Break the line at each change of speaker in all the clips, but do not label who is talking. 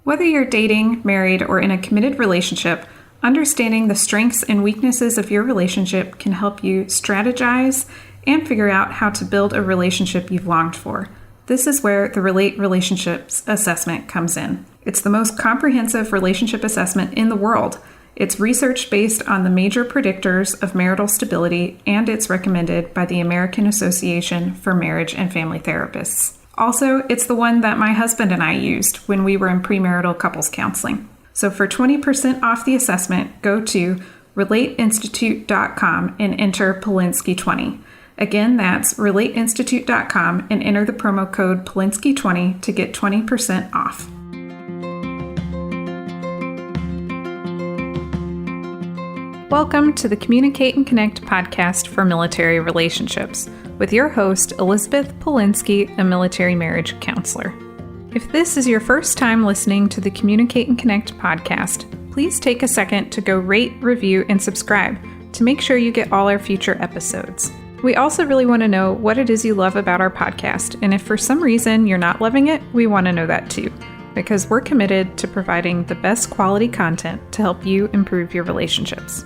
Whether you're dating, married, or in a committed relationship, understanding the strengths and weaknesses of your relationship can help you strategize and figure out how to build a relationship you've longed for. This is where the Relate Relationships Assessment comes in. It's the most comprehensive relationship assessment in the world. It's research based on the major predictors of marital stability, and it's recommended by the American Association for Marriage and Family Therapists. Also, it's the one that my husband and I used when we were in premarital couples counseling. So for 20% off the assessment, go to relateinstitute.com and enter Polinsky20. Again, that's relateinstitute.com and enter the promo code Polinsky20 to get 20% off. Welcome to the Communicate and Connect podcast for military relationships with your host, Elizabeth Polinsky, a military marriage counselor. If this is your first time listening to the Communicate and Connect podcast, please take a second to go rate, review, and subscribe to make sure you get all our future episodes. We also really want to know what it is you love about our podcast, and if for some reason you're not loving it, we want to know that too, because we're committed to providing the best quality content to help you improve your relationships.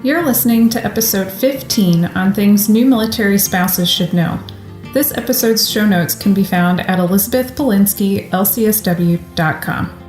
You're listening to episode 15 on things new military spouses should know. This episode's show notes can be found at elizabethpolinsky.lcsw.com.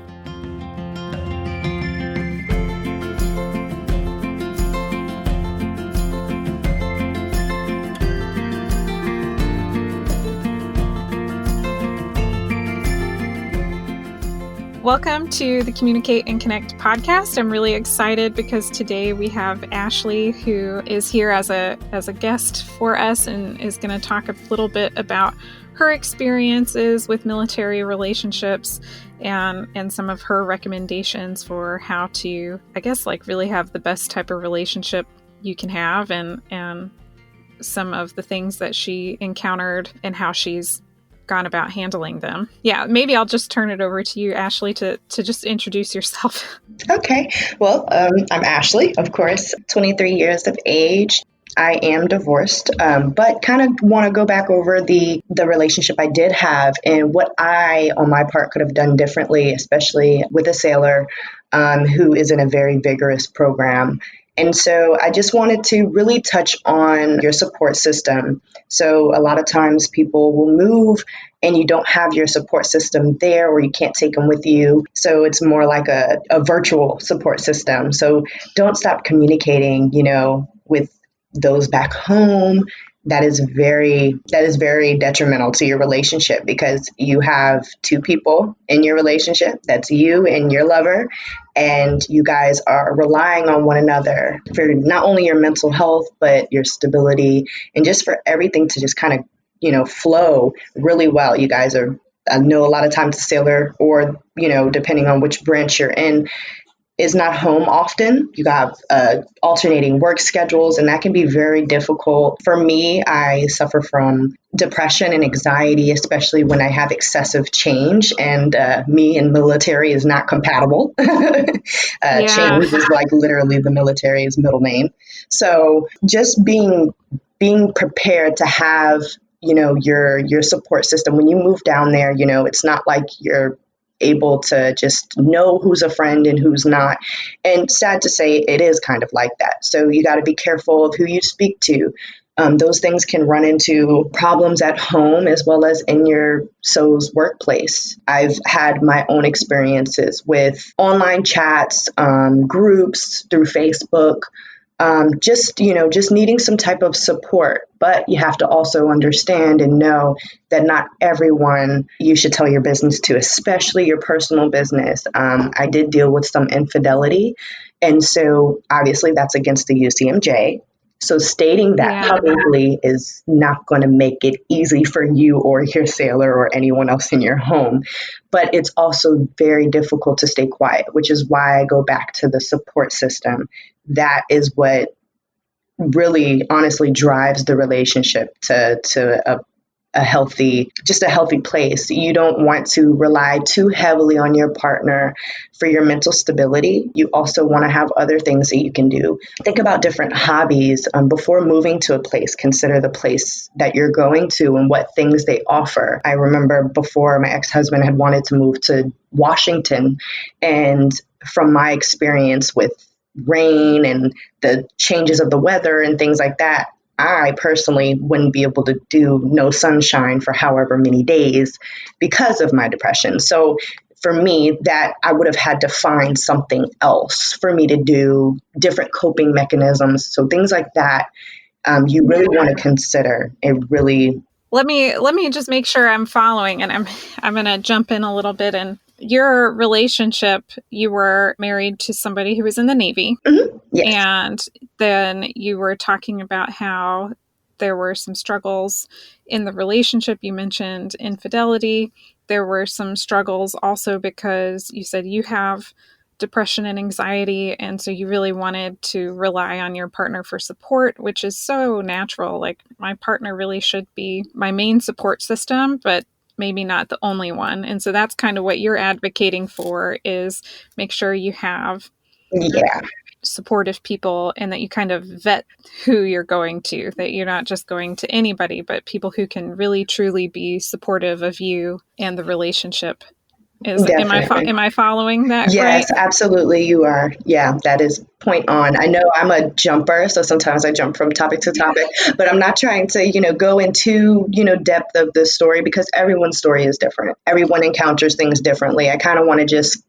Welcome to the Communicate and Connect podcast. I'm really excited because today we have Ashlee, who is here as a guest for us and is going to talk a little bit about her experiences with military relationships and some of her recommendations for how to, really have the best type of relationship you can have and some of the things that she encountered and how she's gone about handling them. Yeah, maybe I'll just turn it over to you, Ashlee, to just introduce yourself.
Okay. Well, I'm Ashlee, of course, 23 years of age. I am divorced, but kind of want to go back over the relationship I did have and what I, on my part, could have done differently, especially with a sailor who is in a very vigorous program. And so I just wanted to really touch on your support system. So a lot of times people will move and you don't have your support system there or you can't take them with you. So it's more like a virtual support system. So don't stop communicating, with those back home. That is very detrimental to your relationship because you have two people in your relationship. That's you and your lover. And you guys are relying on one another for not only your mental health, but your stability and just for everything to just kind of, flow really well. You guys I know a lot of times the sailor or, depending on which branch you're in, is not home often. You have alternating work schedules, and that can be very difficult. For me, I suffer from depression and anxiety, especially when I have excessive change, and me and military is not compatible. Change is like literally the military's middle name. So just being prepared to have, your support system. When you move down there, it's not like you're able to just know who's a friend and who's not. And sad to say, it is kind of like that. So you got to be careful of who you speak to. Those things can run into problems at home as well as in your SO's workplace. I've had my own experiences with online chats, groups through Facebook, just needing some type of support. But you have to also understand and know that not everyone you should tell your business to, especially your personal business. I did deal with some infidelity. And so obviously that's against the UCMJ. So stating that publicly is not going to make it easy for you or your sailor or anyone else in your home. But it's also very difficult to stay quiet, which is why I go back to the support system. That is what really honestly drives the relationship to just a healthy place. You don't want to rely too heavily on your partner for your mental stability. You also want to have other things that you can do. Think about different hobbies. Before moving to a place, consider the place that you're going to and what things they offer. I remember before, my ex-husband had wanted to move to Washington, and from my experience with rain and the changes of the weather and things like that, I personally wouldn't be able to do no sunshine for however many days because of my depression. So for me, that I would have had to find something else for me to do, different coping mechanisms. So things like that, you really want to consider. It really.
Let me just make sure I'm following, and I'm going to jump in a little bit. And your relationship, you were married to somebody who was in the Navy.
Mm-hmm. Yes.
And then you were talking about how there were some struggles in the relationship. You mentioned infidelity. There were some struggles also because you said you have depression and anxiety, and so you really wanted to rely on your partner for support, which is so natural. Like, my partner really should be my main support system, but maybe not the only one. And so that's kind of what you're advocating for, is make sure you have supportive people, and that you kind of vet who you're going to, that you're not just going to anybody, but people who can really truly be supportive of you and the relationship. Am I following that?
Yes,
right?
Absolutely, you are. Yeah, that is point on. I know I'm a jumper, so sometimes I jump from topic to topic, but I'm not trying to, go into, depth of the story, because everyone's story is different. Everyone encounters things differently. I kind of want to just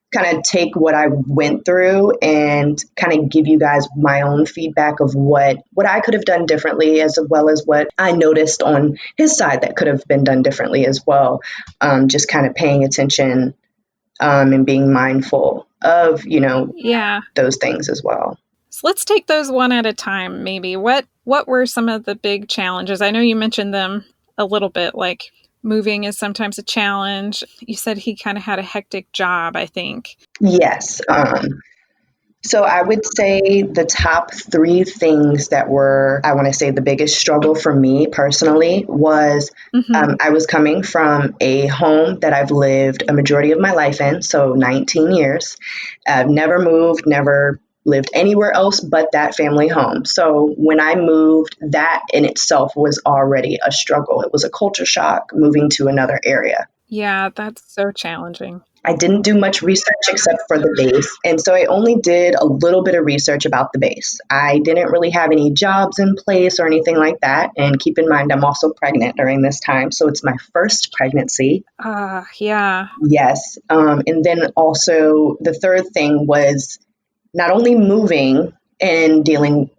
kind of take what I went through and kind of give you guys my own feedback of what I could have done differently, as well as what I noticed on his side that could have been done differently as well. Just kind of paying attention and being mindful of, those things as well.
So let's take those one at a time, maybe. What were some of the big challenges? I know you mentioned them a little bit, like moving is sometimes a challenge. You said he kind of had a hectic job, I think.
Yes. So I would say the top three things that were, I want to say, the biggest struggle for me personally was I was coming from a home that I've lived a majority of my life in, so 19 years. I've never moved, never lived anywhere else but that family home. So when I moved, that in itself was already a struggle. It was a culture shock moving to another area.
Yeah, that's so challenging.
I didn't do much research except for the base. And so I only did a little bit of research about the base. I didn't really have any jobs in place or anything like that. And keep in mind, I'm also pregnant during this time. So it's my first pregnancy.
Yeah.
Yes. And then also the third thing was not only moving and dealing,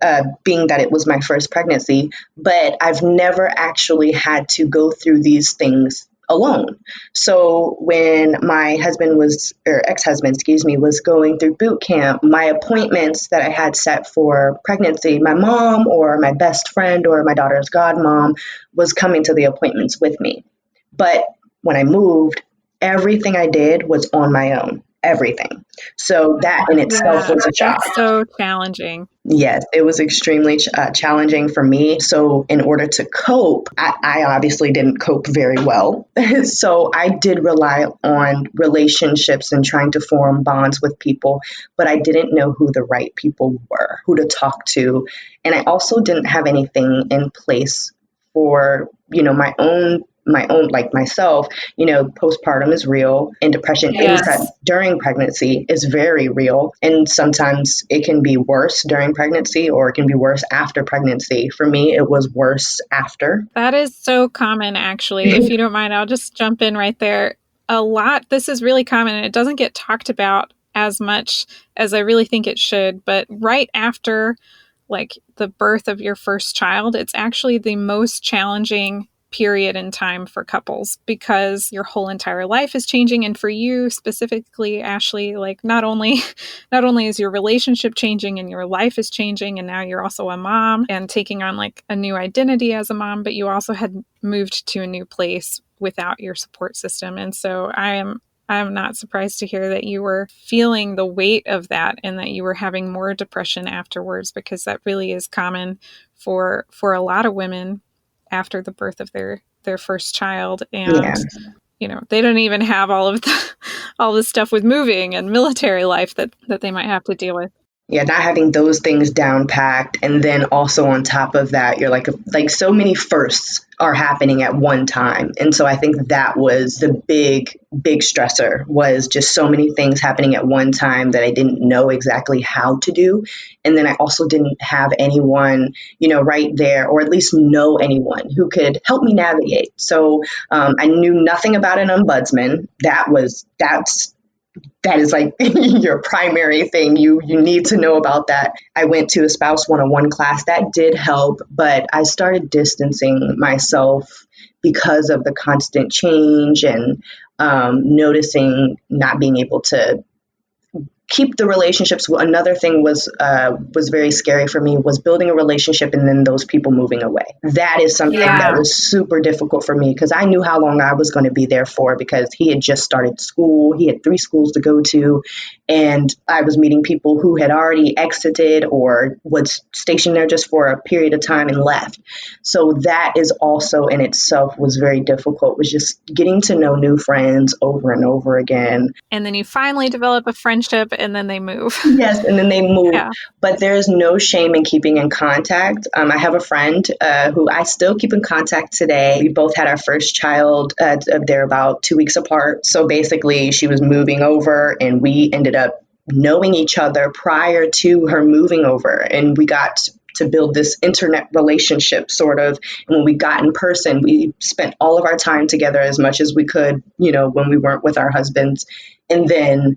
being that it was my first pregnancy, but I've never actually had to go through these things alone. So when my ex-husband, was going through boot camp, my appointments that I had set for pregnancy, my mom or my best friend or my daughter's godmom was coming to the appointments with me. But when I moved, everything I did was on my own. Everything. So that in itself was a shock.
That's so challenging.
Yes, it was extremely challenging for me. So in order to cope, I obviously didn't cope very well. So I did rely on relationships and trying to form bonds with people, but I didn't know who the right people were, who to talk to. And I also didn't have anything in place for, my own, like myself, postpartum is real, and depression during pregnancy is very real. And sometimes it can be worse during pregnancy, or it can be worse after pregnancy. For me, it was worse after.
That is so common, actually. If you don't mind, I'll just jump in right there. This is really common, and it doesn't get talked about as much as I really think it should. But right after, like, the birth of your first child, it's actually the most challenging period in time for couples, because your whole entire life is changing. And for you specifically, Ashlee, like, not only is your relationship changing and your life is changing, and now you're also a mom and taking on like a new identity as a mom, but you also had moved to a new place without your support system. And so I'm not surprised to hear that you were feeling the weight of that, and that you were having more depression afterwards, because that really is common for a lot of women. after the birth of their first child.
Yeah.
And, they don't even have all of all the stuff with moving and military life that they might have to deal with.
Yeah, not having those things down packed. And then also on top of that, you're like so many firsts are happening at one time. And so I think that was the big stressor, was just so many things happening at one time that I didn't know exactly how to do. And then I also didn't have anyone, right there, or at least know anyone who could help me navigate. So I knew nothing about an ombudsman. That is like your primary thing. You need to know about that. I went to a spouse 101 class. That did help, but I started distancing myself because of the constant change and noticing not being able to keep the relationships. Another thing was very scary for me, was building a relationship and then those people moving away. That is something that was super difficult for me, because I knew how long I was going to be there for, because he had just started school. He had 3 schools to go to, and I was meeting people who had already exited or was stationed there just for a period of time and left. So that is also in itself was very difficult, was just getting to know new friends over and over again.
And then you finally develop a friendship, and then they move.
Yes, and then they move.
Yeah.
But there's no shame in keeping in contact. I have a friend who I still keep in contact today. We both had our first child. They're about 2 weeks apart. So basically, she was moving over, and we ended up knowing each other prior to her moving over. And we got to build this internet relationship, sort of. And when we got in person, we spent all of our time together as much as we could, when we weren't with our husbands. And then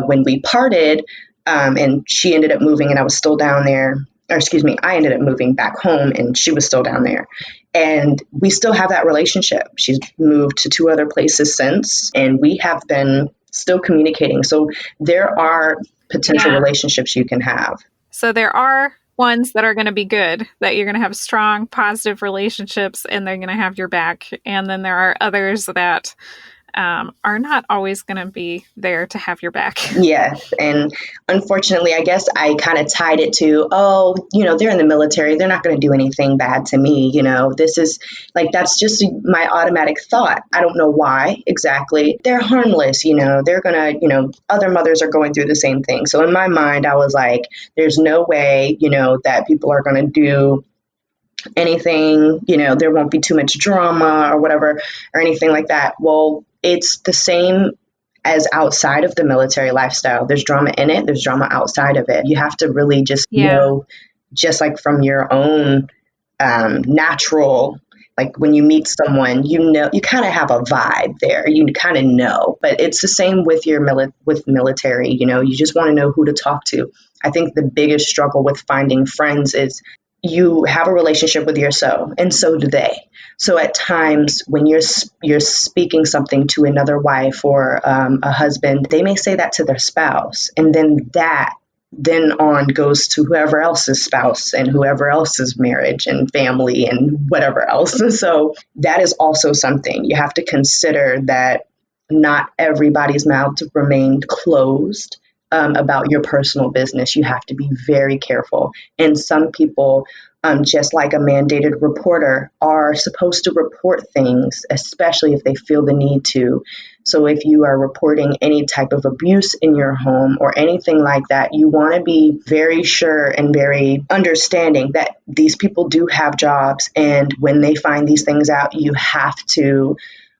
when we parted, and she ended up moving and I was still down there, or excuse me, I ended up moving back home and she was still down there. And we still have that relationship. She's moved to 2 other places since, and we have been still communicating. So there are potential relationships you can have.
So there are ones that are going to be good, that you're going to have strong, positive relationships and they're going to have your back. And then there are others that are not always going to be there to have your back.
Yes. And unfortunately, I guess I kind of tied it to, they're in the military. They're not going to do anything bad to me. This is like, that's just my automatic thought. I don't know why exactly. They're harmless. They're going to, other mothers are going through the same thing. So in my mind, I was like, there's no way, that people are going to do anything, there won't be too much drama or whatever, or anything like that. Well, it's the same as outside of the military lifestyle. There's drama in it. There's drama outside of it. You have to really just know, just like from your own natural, like when you meet someone, you kind of have a vibe there. You kind of know, but it's the same with your military. You just want to know who to talk to. I think the biggest struggle with finding friends is you have a relationship with yourself, and so do they. So at times when you're speaking something to another wife or a husband, they may say that to their spouse, and then on goes to whoever else's spouse and whoever else's marriage and family and whatever else. So that is also something you have to consider, that not everybody's mouths remain closed about your personal business. You have to be very careful. And some people, just like a mandated reporter, are supposed to report things, especially if they feel the need to. So if you are reporting any type of abuse in your home or anything like that, you want to be very sure and very understanding that these people do have jobs. And when they find these things out, you have to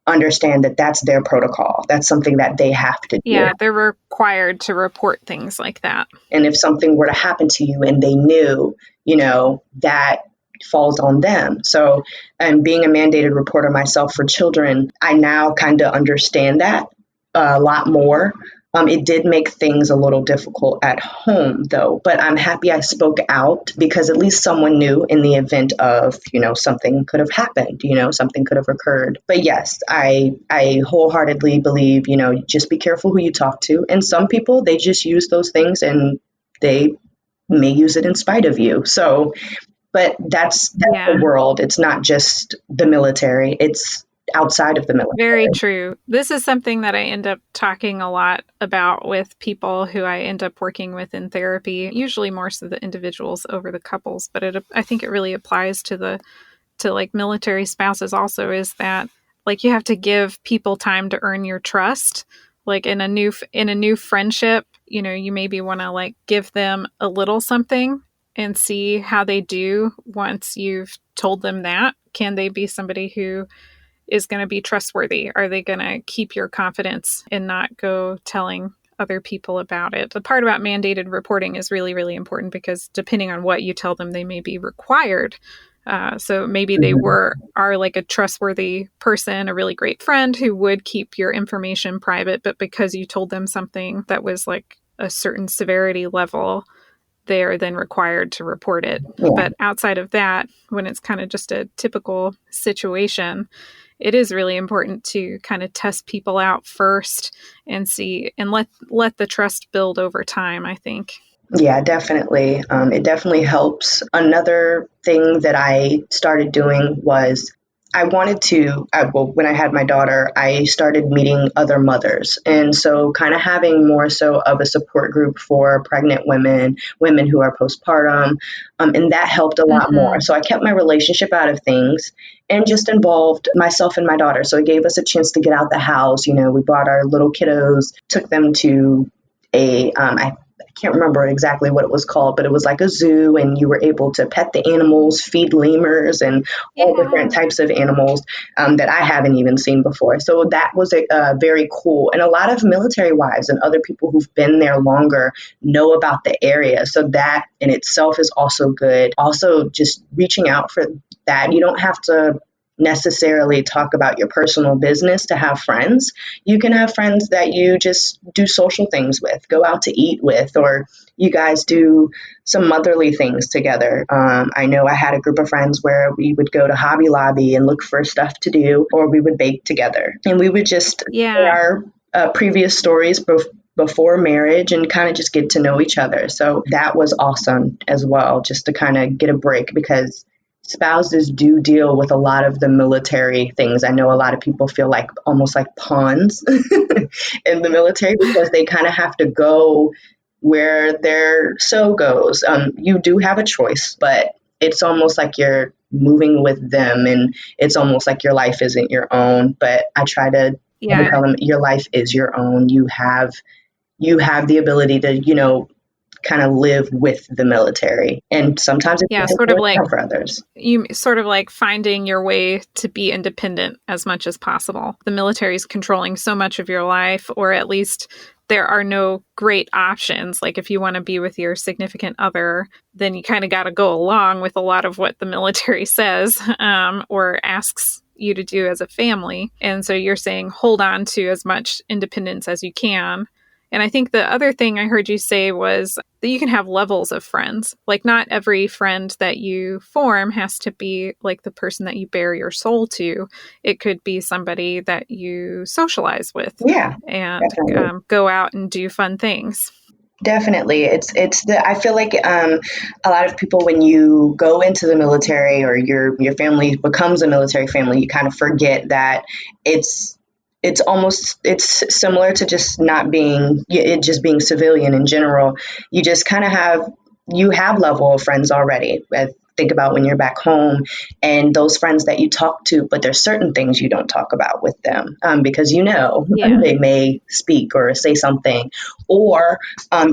understand that that's their protocol. That's something that they have to do.
Yeah, they're required to report things like that.
And if something were to happen to you and they knew, that falls on them. So, being a mandated reporter myself for children, I now kind of understand that a lot more. It did make things a little difficult at home, though, but I'm happy I spoke out, because at least someone knew in the event of, something could have happened, something could have occurred. But yes, I wholeheartedly believe, just be careful who you talk to. And some people, they just use those things and they may use it in spite of you. So, but that's the world. It's not just the military. It's outside of the military.
Very true. This is something that I end up talking a lot about with people who I end up working with in therapy, usually more so the individuals over the couples, but I think it really applies to the to like military spouses also is that like you have to give people time to earn your trust. Like in a new friendship, you know, you maybe want to like give them a little something and see how they do once you've told them that. Can they be somebody who is going to be trustworthy? Are they going to keep your confidence and not go telling other people about it? The part about mandated reporting is really, really important because depending on what you tell them, they may be required. So maybe they are like a trustworthy person, a really great friend who would keep your information private, but because you told them something that was like a certain severity level, they are then required to report it.
Yeah.
But outside of that, when it's kind of just a typical situation, it is really important to kind of test people out first and see and let the trust build over time, I think.
Yeah, definitely. It definitely helps. Another thing that I started doing was I wanted to, when I had my daughter, I started meeting other mothers. And so kind of having more so of a support group for pregnant women, women who are postpartum. And that helped a lot more. So I kept my relationship out of things and just involved myself and my daughter. So it gave us a chance to get out the house. You know, we brought our little kiddos, took them to I can't remember exactly what it was called, but it was like a zoo and you were able to pet the animals, feed lemurs and all different types of animals that I haven't even seen before. So that was very cool. And a lot of military wives and other people who've been there longer know about the area. So that in itself is also good. Also, just reaching out for that. You don't have to necessarily talk about your personal business to have friends. You can have friends that you just do social things with, go out to eat with, or you guys do some motherly things together. I know I had a group of friends where we would go to Hobby Lobby and look for stuff to do, or we would bake together. And we would just share our previous stories before marriage and kind of just get to know each other. So that was awesome as well, just to kind of get a break because spouses do deal with a lot of the military things. I know a lot of people feel like almost like pawns in the military because they kind of have to go where their so goes. You do have a choice, but it's almost like you're moving with them and it's almost like your life isn't your own. But I try to tell them your life is your own. You have the ability to, you know, kind of live with the military. And sometimes it's
sort of like
for others.
You sort of like finding your way to be independent as much as possible. The military is controlling so much of your life, or at least there are no great options. Like if you want to be with your significant other, then you kind of got to go along with a lot of what the military says or asks you to do as a family. And so you're saying hold on to as much independence as you can. And I think the other thing I heard you say was that you can have levels of friends. Like not every friend that you form has to be like the person that you bare your soul to. It could be somebody that you socialize with and go out and do fun things.
Definitely. I feel like a lot of people, when you go into the military or your family becomes a military family, you kind of forget that it's similar to just just being civilian in general. You just kind of have level of friends already. Think about when you're back home and those friends that you talk to, but there's certain things you don't talk about with them because they may speak or say something. Or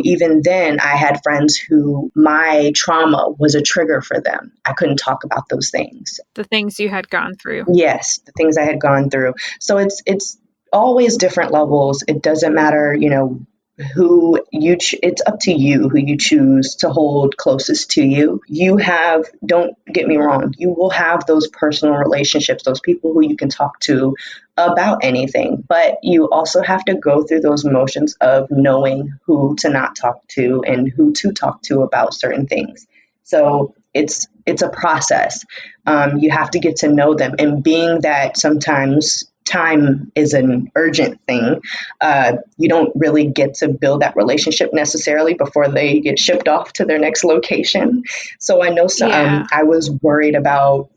even then, I had friends who my trauma was a trigger for them. I couldn't talk about those things.
The things you had gone through.
Yes, the things I had gone through. So it's always different levels. It doesn't matter, it's up to you who you choose to hold closest to you. Don't get me wrong, you will have those personal relationships, those people who you can talk to about anything, but you also have to go through those motions of knowing who to not talk to and who to talk to about certain things. So it's a process. You have to get to know them, and being that sometimes time is an urgent thing. You don't really get to build that relationship necessarily before they get shipped off to their next location. So I know I was worried about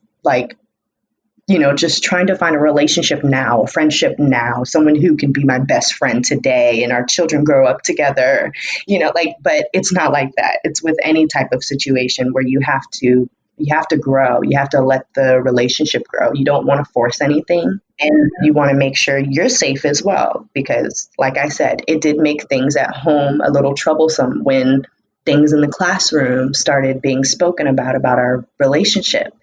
just trying to find a relationship now, a friendship now, someone who can be my best friend today and our children grow up together, but it's not like that. It's with any type of situation where you have to have to grow. You have to let the relationship grow. You don't want to force anything, and you want to make sure you're safe as well. Because like I said, it did make things at home a little troublesome when things in the classroom started being spoken about our relationship.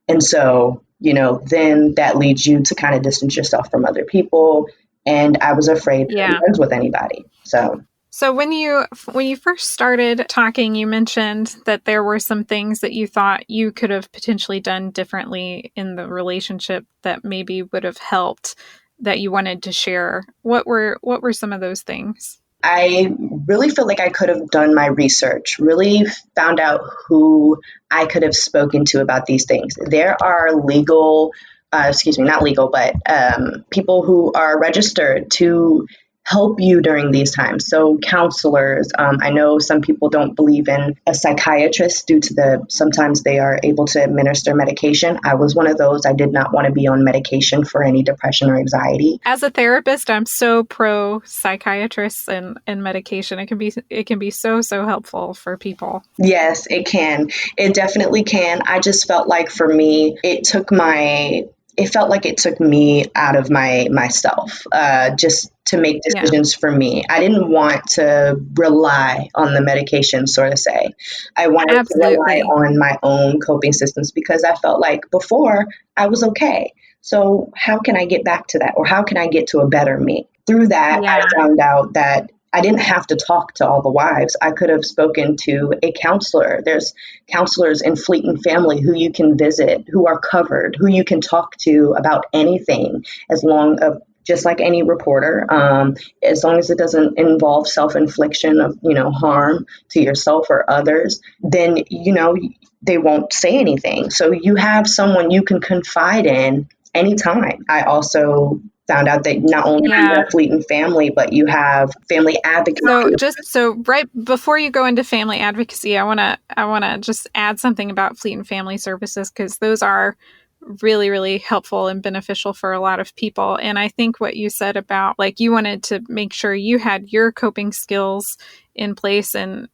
And so, then that leads you to kind of distance yourself from other people. And I was afraid to be friends with anybody.
So when you first started talking, you mentioned that there were some things that you thought you could have potentially done differently in the relationship that maybe would have helped, that you wanted to share. What were some of those things?
I really feel like I could have done my research, really found out who I could have spoken to about these things. There are not legal, but people who are registered to help you during these times. So counselors, I know some people don't believe in a psychiatrist due to sometimes they are able to administer medication. I was one of those. I did not want to be on medication for any depression or anxiety.
As a therapist, I'm so pro psychiatrists and medication. It can be so helpful for people.
Yes, it can. It definitely can. I just felt like for me, it felt like it took me out of myself, just to make decisions for me. I didn't want to rely on the medication, sort of say. I wanted to rely on my own coping systems because I felt like before I was okay. So how can I get back to that? Or how can I get to a better me? Through that, I found out that I didn't have to talk to all the wives. I could have spoken to a counselor. There's counselors in Fleet and Family who you can visit, who are covered, who you can talk to about anything, just like any reporter, as long as it doesn't involve self-infliction of, harm to yourself or others, then, they won't say anything. So you have someone you can confide in anytime. I also found out that not only do you have Fleet and Family, but you have family advocacy.
So right before you go into family advocacy, I want to just add something about Fleet and Family services, because those are really, really helpful and beneficial for a lot of people. And I think what you said about, like, you wanted to make sure you had your coping skills in place and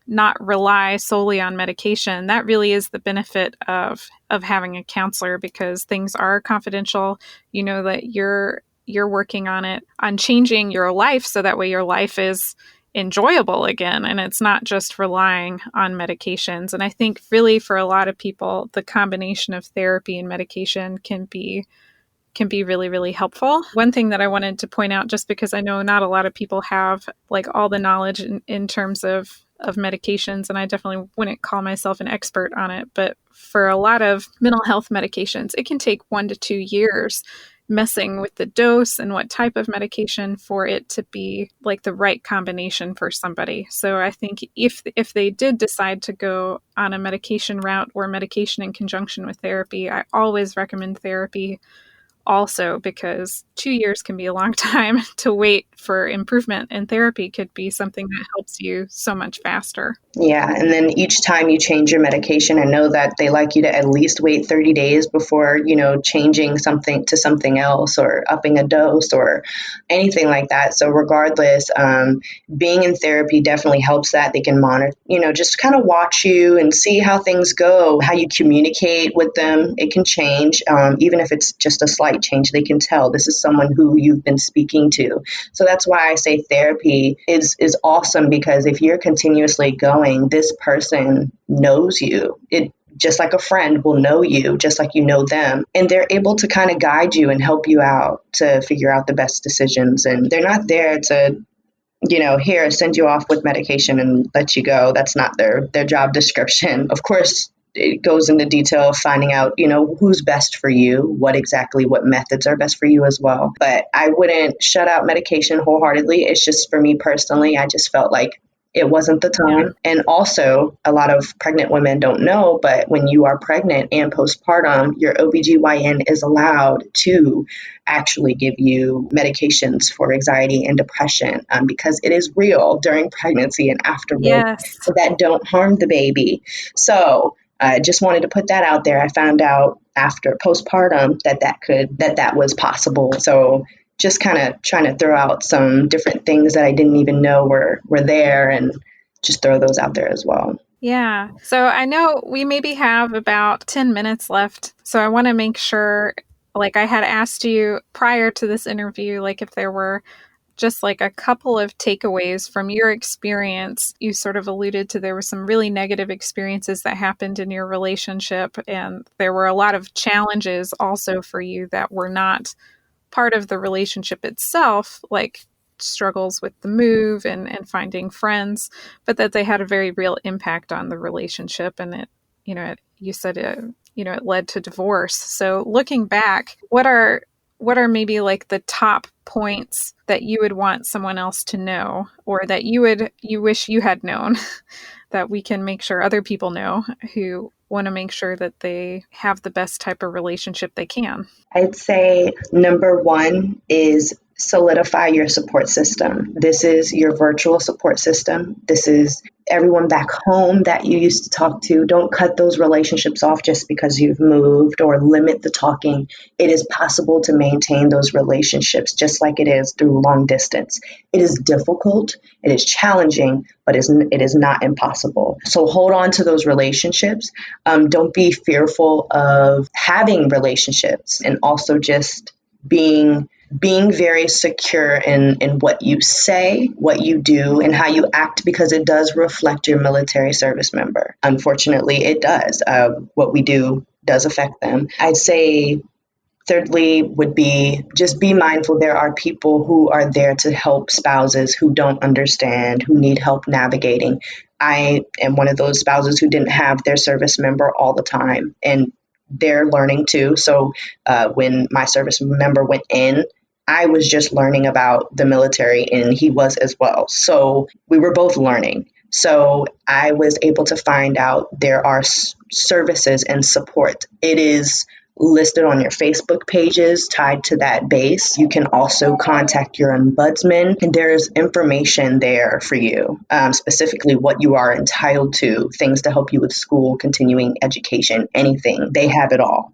not rely solely on medication. That really is the benefit of having a counselor, because things are confidential. You know that you're working on changing your life so that way your life is enjoyable again, and it's not just relying on medications. And I think really for a lot of people, the combination of therapy and medication can be really, really helpful. One thing that I wanted to point out, just because I know not a lot of people have like all the knowledge in terms of medications, and I definitely wouldn't call myself an expert on it, but for a lot of mental health medications, it can take 1 to 2 years messing with the dose and what type of medication for it to be like the right combination for somebody. So I think if they did decide to go on a medication route or medication in conjunction with therapy, I always recommend therapy also, because 2 years can be a long time to wait for improvement, and therapy could be something that helps you so much faster.
Yeah. And then each time you change your medication, I know that they like you to at least wait 30 days before, changing something to something else or upping a dose or anything like that. So regardless, being in therapy definitely helps that. They can monitor, just kind of watch you and see how things go, how you communicate with them. It can change. Even if it's just a slight change, they can tell this is someone who you've been speaking to. So that's why I say therapy is awesome, because if you're continuously going, this person knows you. It just like a friend will know you, just like you know them. And they're able to kind of guide you and help you out to figure out the best decisions. And they're not there to, here, send you off with medication and let you go. That's not their job description. Of course, it goes into detail of finding out, who's best for you, what methods are best for you as well. But I wouldn't shut out medication wholeheartedly. It's just for me personally, I just felt like it wasn't the time. Yeah. And also, a lot of pregnant women don't know, but when you are pregnant and postpartum, your OBGYN is allowed to actually give you medications for anxiety and depression, because it is real during pregnancy and afterwards.
Yes.
So that don't harm the baby. So I just wanted to put that out there. I found out after postpartum that was possible. So just kind of trying to throw out some different things that I didn't even know were there, and just throw those out there as well.
Yeah. So I know we maybe have about 10 minutes left. So I want to make sure, like I had asked you prior to this interview, like if there were just like a couple of takeaways from your experience. You sort of alluded to there were some really negative experiences that happened in your relationship, and there were a lot of challenges also for you that were not part of the relationship itself, like struggles with the move and finding friends, but that they had a very real impact on the relationship. And you said it led to divorce. So looking back, what are maybe like the top points that you would want someone else to know, or that you wish you had known that we can make sure other people know who want to make sure that they have the best type of relationship they can?
I'd say number one is solidify your support system. This is your virtual support system. This is everyone back home that you used to talk to. Don't cut those relationships off just because you've moved, or limit the talking. It is possible to maintain those relationships just like it is through long distance. It is difficult, it is challenging, but it is not impossible. So hold on to those relationships. Don't be fearful of having relationships, and also just being very secure in what you say, what you do, and how you act, because it does reflect your military service member. Unfortunately, it does. What we do does affect them. I'd say thirdly would be just be mindful. There are people who are there to help spouses who don't understand, who need help navigating. I am one of those spouses who didn't have their service member all the time, and they're learning too. So when my service member went in, I was just learning about the military, and he was as well. So we were both learning. So I was able to find out there are services and support. It is listed on your Facebook pages tied to that base. You can also contact your ombudsman, and there's information there for you, specifically what you are entitled to, things to help you with school, continuing education, anything. They have it all.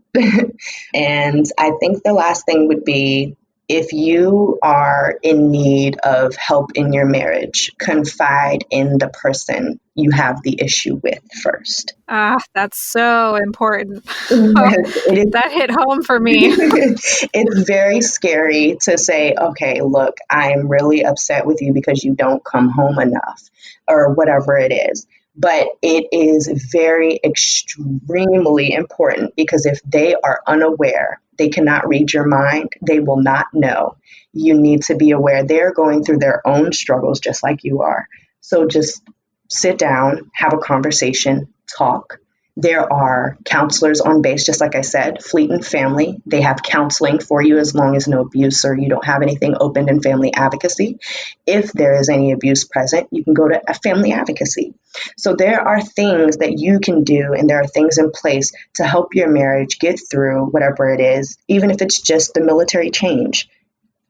And I think the last thing would be, if you are in need of help in your marriage, confide in the person you have the issue with first.
That's so important. Oh,
Yes, it is.
that hit home for me.
It's very scary to say, okay, look, I'm really upset with you because you don't come home enough, or whatever it is. But it is very extremely important, because if they are unaware, they cannot read your mind, they will not know. You need to be aware they're going through their own struggles just like you are. So just sit down, have a conversation, talk. There are counselors on base, just like I said, Fleet and Family. They have counseling for you as long as no abuse or you don't have anything opened in family advocacy. If there is any abuse present, you can go to a family advocacy. So there are things that you can do, and there are things in place to help your marriage get through whatever it is, even if it's just the military change,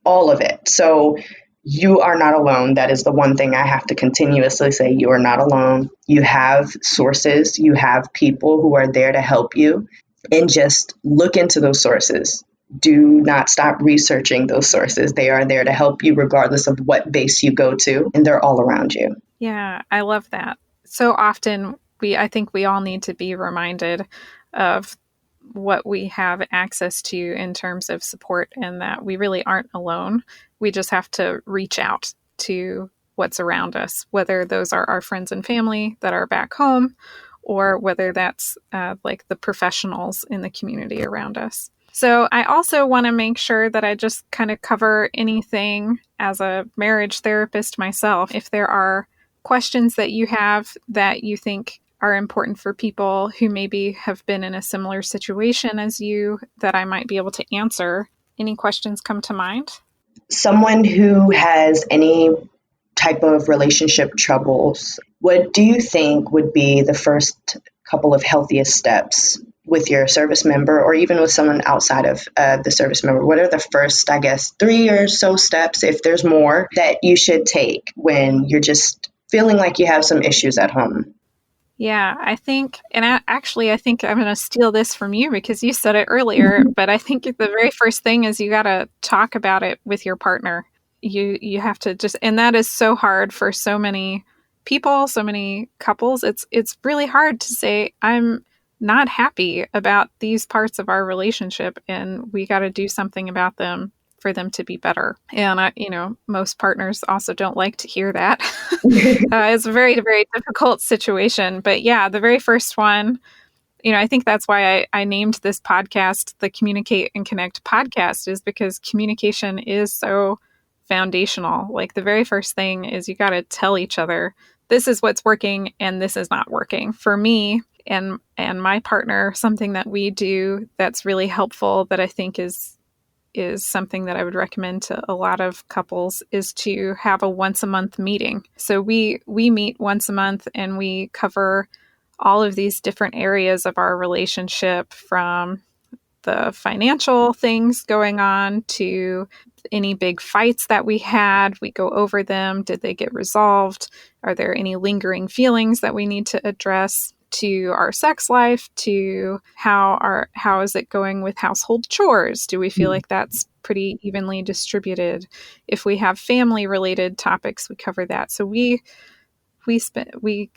all of it. So you are not alone. That is the one thing I have to continuously say. You are not alone. You have sources. You have people who are there to help you, and just look into those sources. Do not stop researching those sources. They are there to help you regardless of what base you go to, and they're all around you.
Yeah, I love that. So often I think we all need to be reminded of what we have access to in terms of support, and that we really aren't alone. We just have to reach out to what's around us, whether those are our friends and family that are back home, or whether that's like the professionals in the community around us. So I also want to make sure that I just kind of cover anything as a marriage therapist myself. If there are questions that you have that you think are important for people who maybe have been in a similar situation as you, that I might be able to answer. Any questions come to mind?
Someone who has any type of relationship troubles, what do you think would be the first couple of healthiest steps with your service member, or even with someone outside of the service member? What are the first, I guess, 3 or so steps, if there's more, that you should take when you're just feeling like you have some issues at home?
Yeah, I think, and I think I'm going to steal this from you because you said it earlier, but I think the very first thing is you got to talk about it with your partner. You have to just, and that is so hard for so many people, so many couples, it's really hard to say, I'm not happy about these parts of our relationship and we got to do something about them for them to be better. And most partners also don't like to hear that. It's a very, very difficult situation. But yeah, the very first one, I think that's why I named this podcast the Communicate and Connect podcast, is because communication is so foundational. Like the very first thing is you got to tell each other, this is what's working and this is not working. For me and my partner, something that we do that's really helpful that I think is something that I would recommend to a lot of couples is to have a once a month meeting. So we meet once a month and we cover all of these different areas of our relationship, from the financial things going on to any big fights that we had. We go over them. Did they get resolved? Are there any lingering feelings that we need to address? To our sex life, to how is it going with household chores? Do we feel like that's pretty evenly distributed? If we have family related topics, we cover that. So we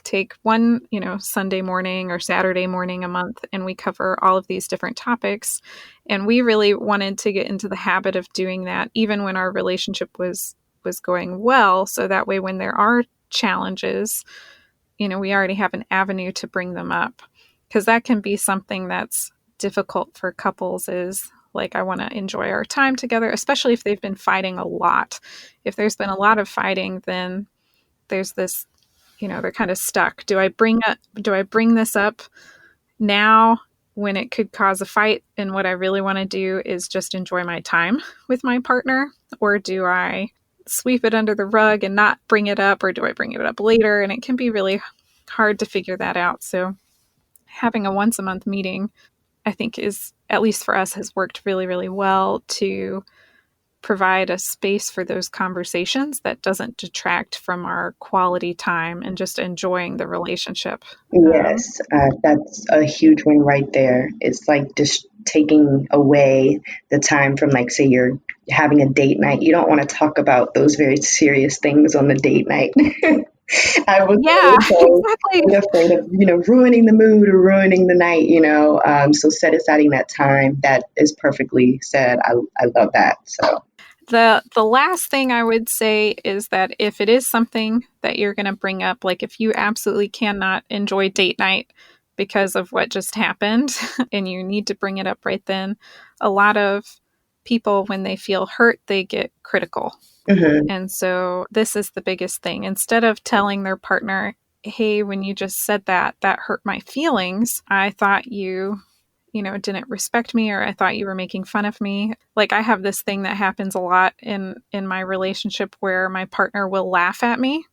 take one, Sunday morning or Saturday morning a month, and we cover all of these different topics. And we really wanted to get into the habit of doing that even when our relationship was going well. So that way, when there are challenges, we already have an avenue to bring them up, because that can be something that's difficult for couples, is like, I want to enjoy our time together, especially if they've been fighting a lot. If there's been a lot of fighting, then there's this, they're kind of stuck. Do I bring this up now when it could cause a fight? And what I really want to do is just enjoy my time with my partner. Or do I sweep it under the rug and not bring it up, or do I bring it up later? And it can be really hard to figure that out. So having a once a month meeting, I think, is, at least for us, has worked really, really well to provide a space for those conversations that doesn't detract from our quality time and just enjoying the relationship.
Yes, that's a huge one right there. It's like just taking away the time from, like, say you're having a date night. You don't want to talk about those very serious things on the date night. I was
Exactly.
afraid of, ruining the mood or ruining the night, so set aside that time. That is perfectly said. I love that. So
the last thing I would say is that if it is something that you're going to bring up, like if you absolutely cannot enjoy date night because of what just happened and you need to bring it up right then, a lot of people, when they feel hurt, they get critical.
mm-hmm.
And so this is the biggest thing. Instead of telling their partner, hey, when you just said that hurt my feelings, I thought you didn't respect me, or I thought you were making fun of me. Like, I have this thing that happens a lot in my relationship where my partner will laugh at me.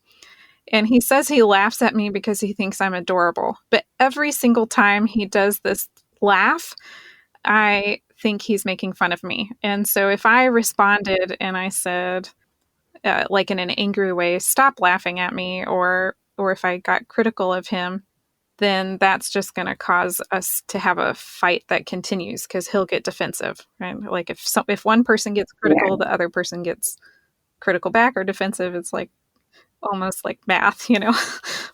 And he says he laughs at me because he thinks I'm adorable. But every single time he does this laugh, I think he's making fun of me. And so if I responded and I said, like in an angry way, stop laughing at me, or if I got critical of him, then that's just going to cause us to have a fight that continues, because he'll get defensive. Right? Like if one person gets critical, the other person gets critical back or defensive. It's like almost like math,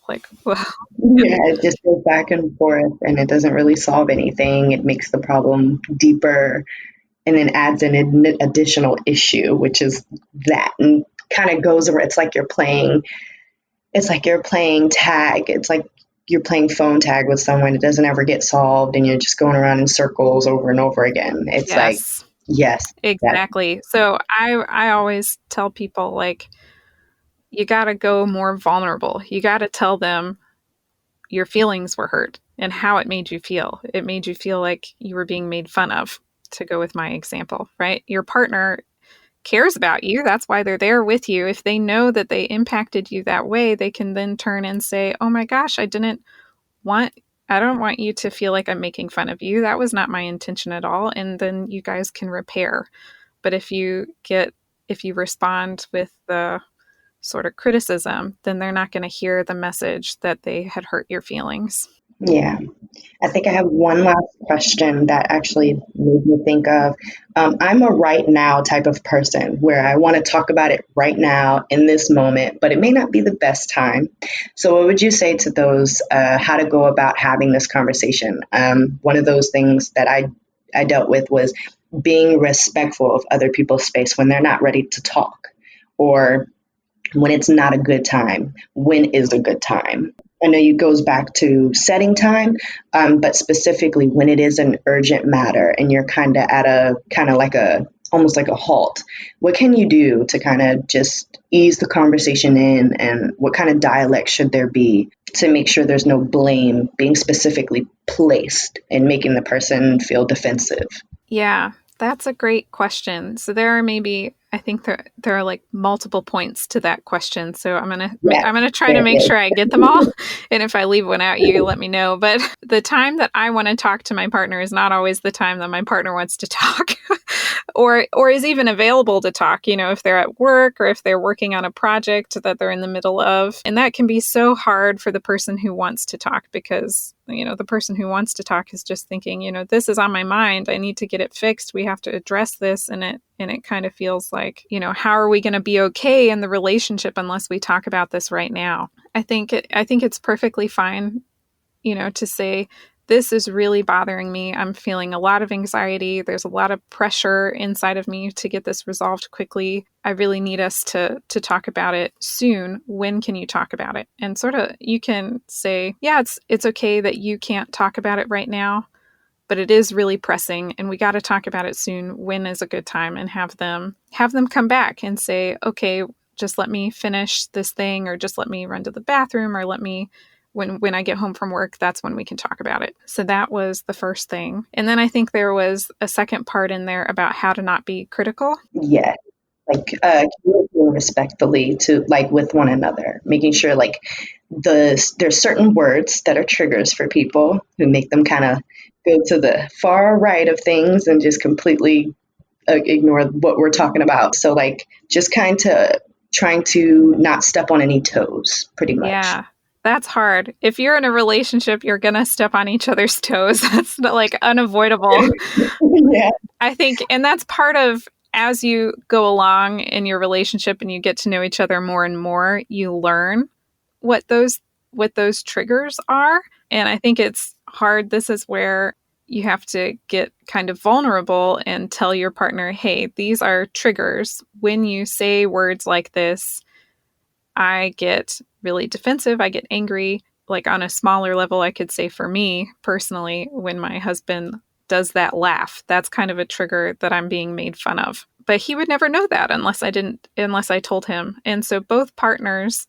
like, well.
Yeah, it just goes back and forth, and it doesn't really solve anything. It makes the problem deeper, and then adds an additional issue, which is that, and kind of goes over. It's like you're playing tag. It's like you're playing phone tag with someone. It doesn't ever get solved, and you're just going around in circles over and over again. It's like, yes,
exactly. So I always tell people, like, you got to go more vulnerable. You got to tell them your feelings were hurt and how it made you feel. It made you feel like you were being made fun of, to go with my example, right? Your partner cares about you. That's why they're there with you. If they know that they impacted you that way, they can then turn and say, oh my gosh, I don't want you to feel like I'm making fun of you. That was not my intention at all. And then you guys can repair. But if you respond with the sort of criticism, then they're not going to hear the message that they had hurt your feelings.
Yeah. I think I have one last question that actually made me think of. I'm a right now type of person where I want to talk about it right now in this moment, but it may not be the best time. So, what would you say to those how to go about having this conversation? One of those things that I dealt with was being respectful of other people's space when they're not ready to talk, or when it's not a good time. When is a good time? I know it goes back to setting time, but specifically when it is an urgent matter and you're kind of at a kind of like a almost like a halt. What can you do to kind of just ease the conversation in, and what kind of dialect should there be to make sure there's no blame being specifically placed and making the person feel defensive?
Yeah, that's a great question. So there are maybe, I think there are like multiple points to that question. So
Yeah,
I'm gonna try to
there
make
is.
sure I get them all. And if I leave one out, you let me know. But the time that I want to talk to my partner is not always the time that my partner wants to talk. Or is even available to talk, if they're at work or if they're working on a project that they're in the middle of. And that can be so hard for the person who wants to talk, because the person who wants to talk is just thinking, this is on my mind. I need to get it fixed. We have to address this. And it kind of feels like, how are we going to be okay in the relationship unless we talk about this right now? I think it's perfectly fine, to say, this is really bothering me. I'm feeling a lot of anxiety. There's a lot of pressure inside of me to get this resolved quickly. I really need us to talk about it soon. When can you talk about it? And sort of, you can say, yeah, it's okay that you can't talk about it right now, but it is really pressing and we got to talk about it soon. When is a good time? And have them come back and say, okay, just let me finish this thing, or just let me run to the bathroom, or let me, when I get home from work, that's when we can talk about it. So that was the first thing. And then I think there was a second part in there about how to not be critical.
Yeah. Like communicating respectfully to like with one another, making sure like there's certain words that are triggers for people who make them kind of go to the far right of things and just completely ignore what we're talking about. So like just kind of trying to not step on any toes, pretty much.
Yeah, that's hard. If you're in a relationship, you're going to step on each other's toes. That's like unavoidable.
Yeah.
I think, and that's part of, as you go along in your relationship and you get to know each other more and more, you learn what those triggers are. And I think it's hard. This is where you have to get kind of vulnerable and tell your partner, hey, these are triggers. When you say words like this, I get really defensive. I get angry. Like on a smaller level, I could say for me personally, when my husband does that laugh, that's kind of a trigger that I'm being made fun of. But he would never know that unless I told him. And so both partners,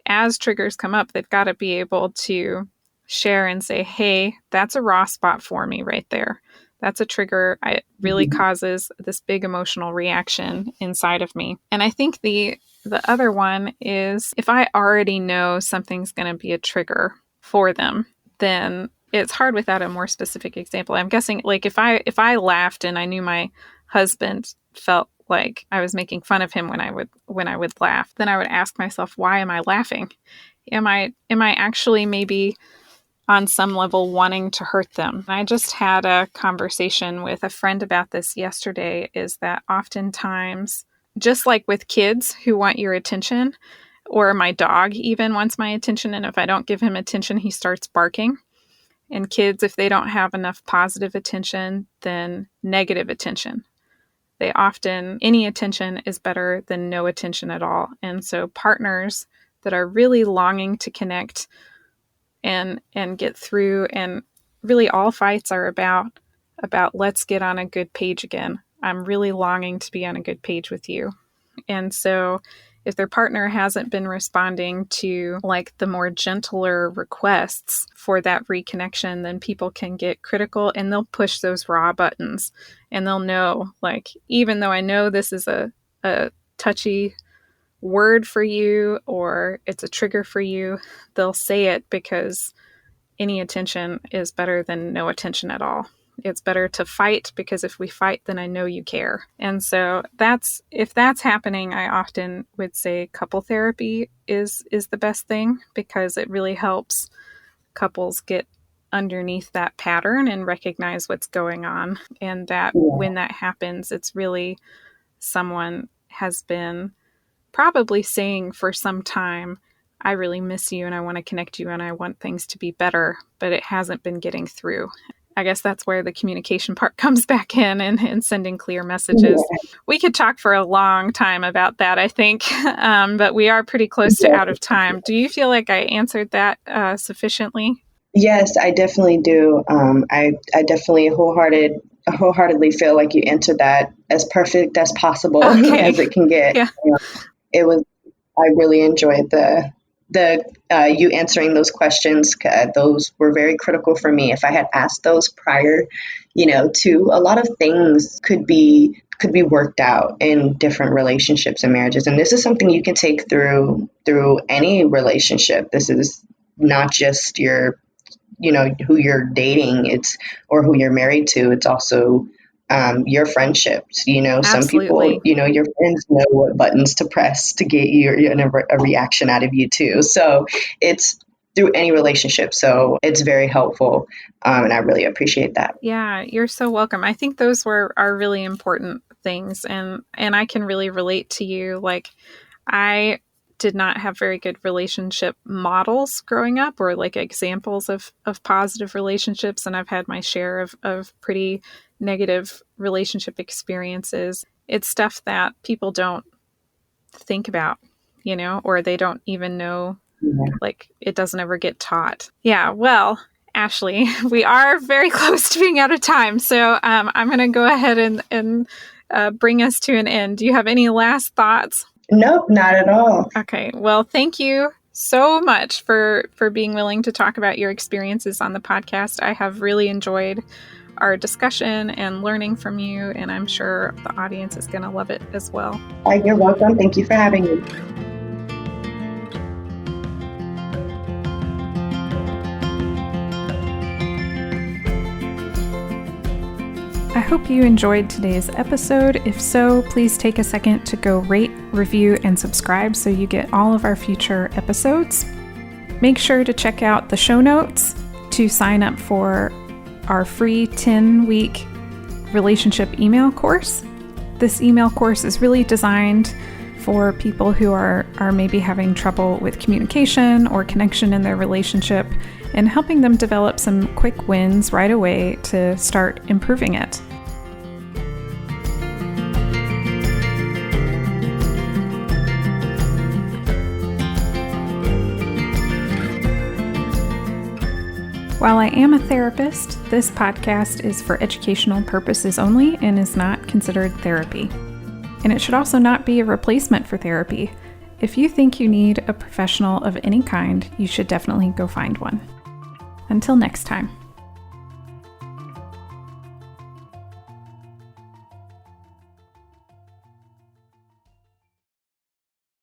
as triggers come up, they've got to be able to share and say, hey, that's a raw spot for me right there. That's a trigger. It really causes this big emotional reaction inside of me. And I think the other one is, if I already know something's going to be a trigger for them, then it's hard without a more specific example. I'm guessing like if I laughed and I knew my husband felt like I was making fun of him when I would laugh, then I would ask myself, why am I laughing? Am I actually maybe on some level wanting to hurt them? I just had a conversation with a friend about this yesterday, is that oftentimes, just like with kids who want your attention, or my dog even wants my attention, and if I don't give him attention, he starts barking. And kids, if they don't have enough positive attention, then negative attention. Any attention is better than no attention at all. And so partners that are really longing to connect and get through, and really all fights are about let's get on a good page again. I'm really longing to be on a good page with you. And so if their partner hasn't been responding to like the more gentler requests for that reconnection, then people can get critical and they'll push those raw buttons, and they'll know, like, even though I know this is a touchy word for you, or it's a trigger for you, they'll say it because any attention is better than no attention at all. It's better to fight, because if we fight, then I know you care. And so if that's happening, I often would say couple therapy is the best thing, because it really helps couples get underneath that pattern and recognize what's going on. And that when that happens, it's really someone has been probably saying for some time, I really miss you and I want to connect you and I want things to be better, but it hasn't been getting through. I guess that's where the communication part comes back in and sending clear messages. We could talk for a long time about that, I think, but we are pretty close to out of time. Do you feel like I answered that sufficiently?
Yes, I definitely do. I definitely wholeheartedly feel like you answered that as perfect as possible as it can get.
Yeah.
I really enjoyed the you answering those questions. Those were very critical for me. If I had asked those prior, to a lot of things could be worked out in different relationships and marriages. And this is something you can take through any relationship. This is not just your, who you're dating, or who you're married to. It's also your friendships. Some people, your friends know what buttons to press to get a reaction out of you too. So it's through any relationship. So it's very helpful. And I really appreciate that.
Yeah, you're so welcome. I think those are really important things. And I can really relate to you. Like, I did not have very good relationship models growing up, or like examples of positive relationships. And I've had my share of pretty negative relationship experiences. It's stuff that people don't think about, or they don't even know, like it doesn't ever get taught. Yeah. Well, Ashlee, we are very close to being out of time. So I'm going to go ahead and bring us to an end. Do you have any last thoughts?
Nope, not at all.
Okay. Well, thank you so much for being willing to talk about your experiences on the podcast. I have really enjoyed our discussion and learning from you, and I'm sure the audience is going to love it as well.
You're welcome. Thank you for having me.
I hope you enjoyed today's episode. If so, please take a second to go rate, review, and subscribe so you get all of our future episodes. Make sure to check out the show notes to sign up for our free 10-week relationship email course. This email course is really designed for people who are maybe having trouble with communication or connection in their relationship, and helping them develop some quick wins right away to start improving it. While I am a therapist, this podcast is for educational purposes only and is not considered therapy. And it should also not be a replacement for therapy. If you think you need a professional of any kind, you should definitely go find one. Until next time.